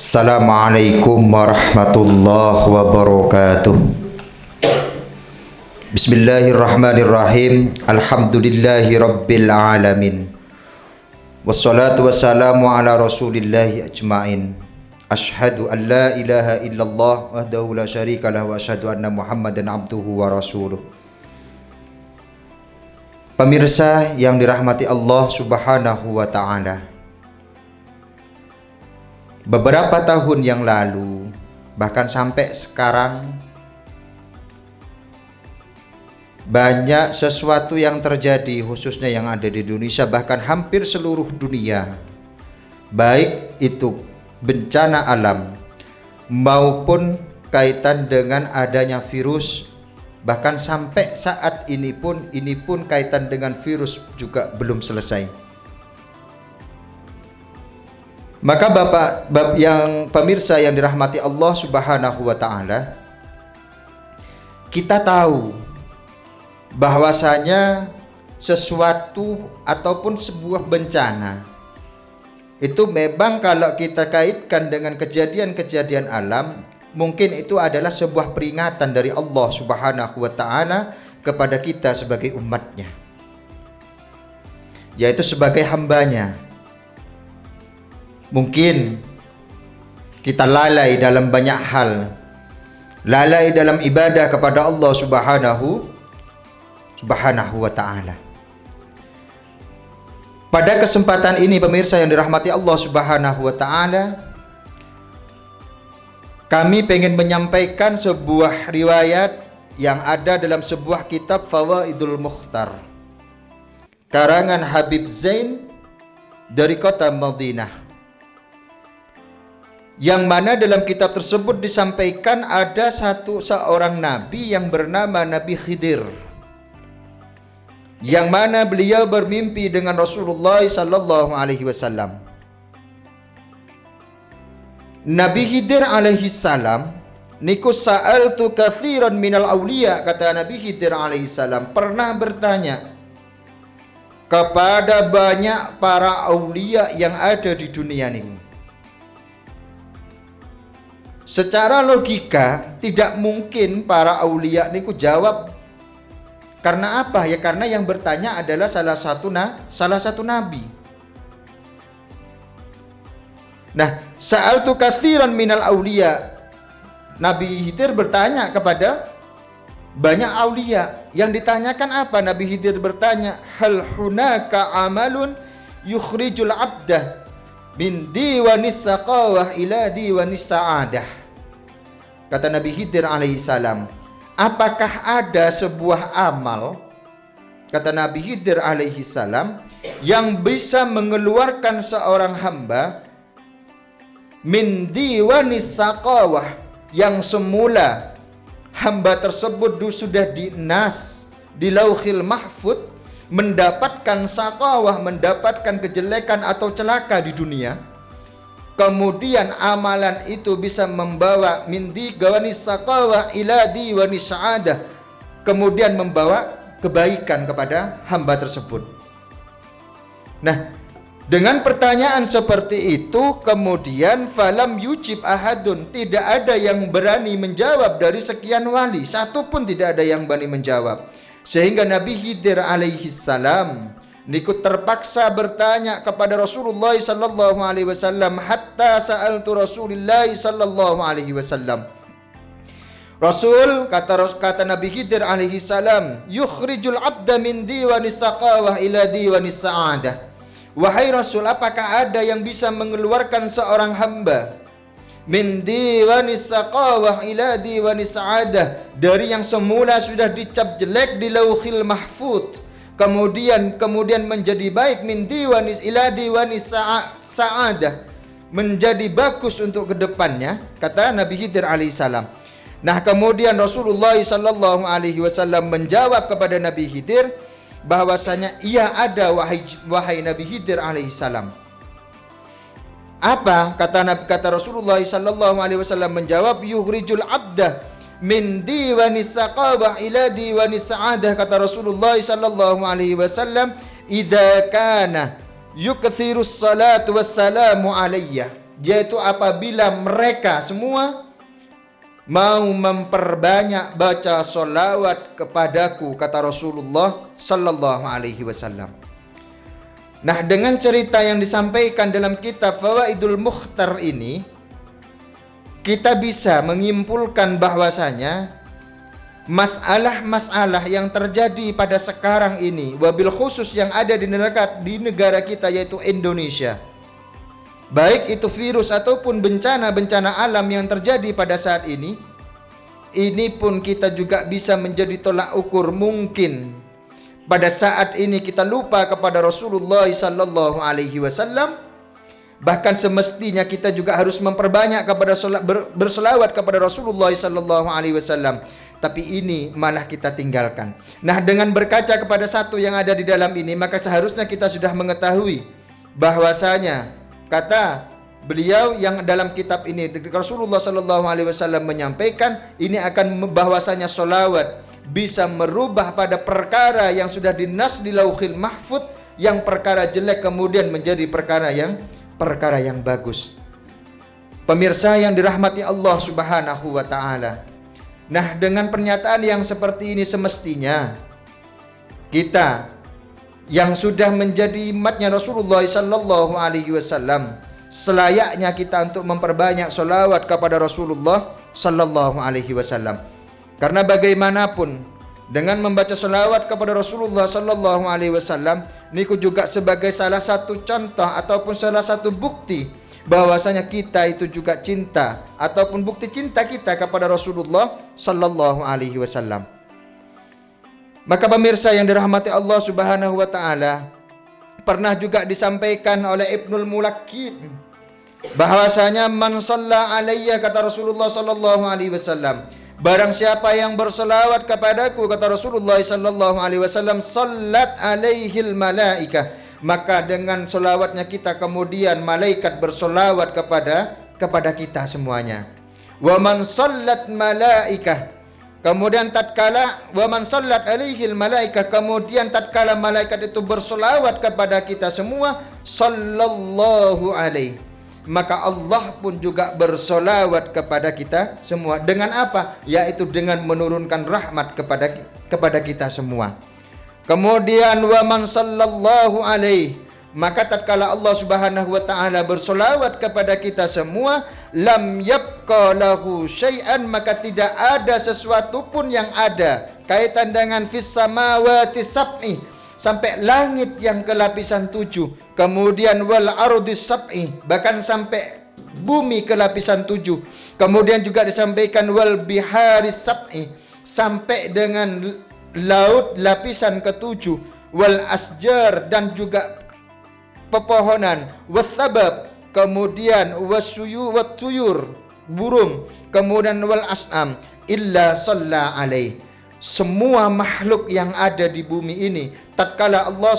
Assalamualaikum warahmatullahi wabarakatuh. Bismillahirrahmanirrahim. Alhamdulillahi rabbil alamin. Wassalatu wassalamu ala rasulillahi ajma'in. Ashhadu an la ilaha illallah wahdahu la syarika lahu wa ashhadu anna Muhammadan abduhu wa rasuluh. Pemirsa yang dirahmati Allah Subhanahu wa taala. Beberapa tahun yang lalu, bahkan sampai sekarang, banyak sesuatu yang terjadi, khususnya yang ada di Indonesia, bahkan hampir seluruh dunia, baik itu bencana alam maupun kaitan dengan adanya virus, bahkan sampai saat ini pun kaitan dengan virus juga belum selesai. Maka Bapak yang pemirsa yang dirahmati Allah Subhanahu wa taala, kita tahu bahwasanya sesuatu ataupun sebuah bencana itu memang kalau kita kaitkan dengan kejadian-kejadian alam, mungkin itu adalah sebuah peringatan dari Allah Subhanahu wa taala kepada kita sebagai umatnya, yaitu sebagai hambanya. Mungkin kita lalai dalam banyak hal, lalai dalam ibadah kepada Allah Subhanahu wa taala. Pada kesempatan ini pemirsa yang dirahmati Allah Subhanahu wa taala, kami ingin menyampaikan sebuah riwayat yang ada dalam sebuah kitab Fawaidul Mukhtar karangan Habib Zain dari kota Madinah, yang mana dalam kitab tersebut disampaikan ada seorang nabi yang bernama Nabi Khidir, yang mana beliau bermimpi dengan Rasulullah sallallahu alaihi wasallam. Nabi Khidir alaihi salam niku sa'altu katsiran minal auliya, kata Nabi Khidir alaihi salam, pernah bertanya kepada banyak para aulia yang ada di dunia ini. Secara logika tidak mungkin para aulia niku jawab. Karena apa? Ya karena yang bertanya adalah salah satu nabi. Nah, sa'altu katsiran minal aulia. Nabi Khidir bertanya kepada banyak aulia. Yang ditanyakan apa? Nabi Khidir bertanya, hal hunaka amalun yukhrijul abdah min diwanis saqawah ila diwanis sa'adah. Kata Nabi Khidir alaihi salam, apakah ada sebuah amal, kata Nabi Khidir alaihi salam, yang bisa mengeluarkan seorang hamba min diwanis saqawah, yang semula hamba tersebut sudah dinas di lauhil mahfud, mendapatkan saqawah, mendapatkan kejelekan atau celaka di dunia, kemudian amalan itu bisa membawa min diwanis saqawah ila diwanis sa'adah, kemudian membawa kebaikan kepada hamba tersebut. Nah, dengan pertanyaan seperti itu, kemudian falam yujib ahadun, tidak ada yang berani menjawab dari sekian wali, satu pun tidak ada yang berani menjawab. Sehingga Nabi Khidir alaihi salam niku terpaksa bertanya kepada Rasulullah sallallahu alaihi wasallam, hatta sa'altu Rasulullah sallallahu alaihi wasallam. Rasul, kata Nabi Khidir alaihi salam, yukhrijul abda min diwanis saqawah ila diwanis sa'adah. Wahai Rasul, apakah ada yang bisa mengeluarkan seorang hamba min diwanis saqawah ila diwanis sa'adah, dari yang semula sudah dicap jelek di lauhil mahfud, kemudian menjadi baik, min diwanis ila diwanis sa'adah, menjadi bagus untuk kedepannya, kata Nabi Khidir alaihi salam. Nah, kemudian Rasulullah sallallahu alaihi wasallam menjawab kepada Nabi Khidir bahwasanya ia ada, wahai Nabi Khidir alaihi salam. Apa kata Rasulullah sallallahu alaihi wasallam menjawab, yukhrijul abda min diwanis saqabah ila diwanis sa'adah. Kata Rasulullah sallallahu alaihi wasallam, idza kana yukthirus salatu wassalamu alayya, yaitu apabila mereka semua mau memperbanyak baca solawat kepadaku, kata Rasulullah sallallahu alaihi wasallam. Nah, dengan cerita yang disampaikan dalam kitab Fawaidul Mukhtar ini, kita bisa menyimpulkan bahwasanya masalah-masalah yang terjadi pada sekarang ini, wabil khusus yang ada di negara kita yaitu Indonesia, baik itu virus ataupun bencana-bencana alam yang terjadi pada saat ini pun kita juga bisa menjadi tolak ukur. Mungkin pada saat ini kita lupa kepada Rasulullah sallallahu alaihi wasallam, bahkan semestinya kita juga harus memperbanyak kepada berselawat kepada Rasulullah sallallahu alaihi wasallam, tapi ini malah kita tinggalkan. Nah, dengan berkaca kepada satu yang ada di dalam ini, maka seharusnya kita sudah mengetahui bahwasanya kata beliau yang dalam kitab ini, Rasulullah sallallahu alaihi wasallam menyampaikan ini akan bahwasanya solawat bisa merubah pada perkara yang sudah dinas di Lauhil Mahfud, yang perkara jelek kemudian menjadi perkara yang bagus. Pemirsa yang dirahmati Allah Subhanahu wa taala. Nah, dengan pernyataan yang seperti ini semestinya kita yang sudah menjadi umatnya Rasulullah sallallahu alaihi wasallam selayaknya kita untuk memperbanyak solawat kepada Rasulullah sallallahu alaihi wasallam. Karena bagaimanapun dengan membaca solawat kepada Rasulullah sallallahu alaihi wasallam niku juga sebagai salah satu contoh ataupun salah satu bukti bahwasanya kita itu juga cinta ataupun bukti cinta kita kepada Rasulullah sallallahu alaihi wasallam. Maka pemirsa yang dirahmati Allah Subhanahu wa taala, pernah juga disampaikan oleh Ibnul Mulaqqin bahwasanya man shalla alayya, kata Rasulullah sallallahu alaihi wasallam, barang siapa yang berselawat kepadaku, kata Rasulullah sallallahu alaihi wasallam, sallat alaihil malaikah, maka dengan selawatnya kita kemudian malaikat bersolawat kepada kita semuanya. Wa man sallat malaikah, kemudian tatkala wa man sallat alaihil malaikah, kemudian tatkala malaikat itu bersolawat kepada kita semua, sallallahu alaihi, maka Allah pun juga bersolawat kepada kita semua. Dengan apa? Yaitu dengan menurunkan rahmat kepada kita semua. Kemudian wa man sallallahu alaihi, maka tatkala Allah Subhanahu wa taala bersolawat kepada kita semua, lam yabqa lahu syai'an, maka tidak ada sesuatu pun yang ada kaitan dengan fis samawati sab'i, sampai langit yang ke lapisan 7, kemudian wal ardi sab'i, bahkan sampai bumi ke lapisan 7, kemudian juga disampaikan wal bihari sab'i, sampai dengan laut lapisan ke-7, wal asjar, dan juga pepohonan, wasabab, kemudian wasuyur, burung, kemudian wal as'am, illa shalla alaih. Semua makhluk yang ada di bumi ini tatkala Allah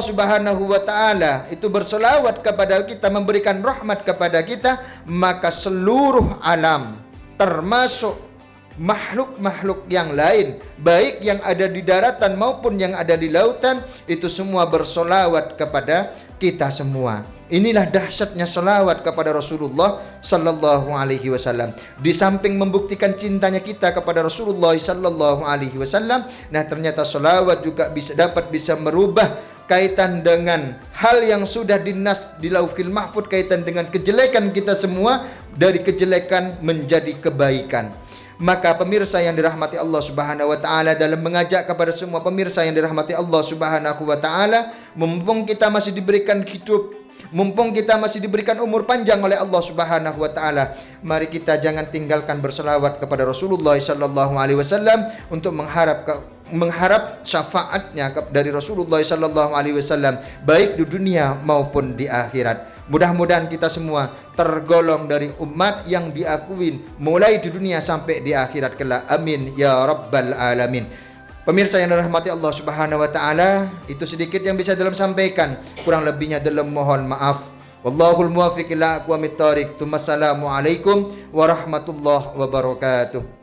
Subhanahu wa taala itu berselawat kepada kita, memberikan rahmat kepada kita, maka seluruh alam termasuk makhluk-makhluk yang lain, baik yang ada di daratan maupun yang ada di lautan, itu semua bersolawat kepada kita semua. Inilah dahsyatnya solawat kepada Rasulullah sallallahu alaihi wasallam. Di samping membuktikan cintanya kita kepada Rasulullah sallallahu alaihi wasallam, nah ternyata solawat juga dapat bisa merubah kaitan dengan hal yang sudah dinas di Lauhil Mahfud, kaitan dengan kejelekan kita semua, dari kejelekan menjadi kebaikan. Maka pemirsa yang dirahmati Allah Subhanahu wa taala, dalam mengajak kepada semua pemirsa yang dirahmati Allah Subhanahu wa taala, mumpung kita masih diberikan hidup, mumpung kita masih diberikan umur panjang oleh Allah Subhanahu wa taala, mari kita jangan tinggalkan berselawat kepada Rasulullah sallallahu alaihi wasallam untuk mengharap syafaatnya dari Rasulullah sallallahu alaihi wasallam, baik di dunia maupun di akhirat. Mudah-mudahan kita semua tergolong dari umat yang diakuin mulai di dunia sampai di akhirat kelak. Amin ya rabbal alamin. Pemirsa yang dirahmati Allah Subhanahu wa taala, itu sedikit yang bisa dalam sampaikan. Kurang lebihnya dalam mohon maaf. Wallahul muwaffiq ila aqwamit thoriq. Wassalamu alaikum warahmatullahi wabarakatuh.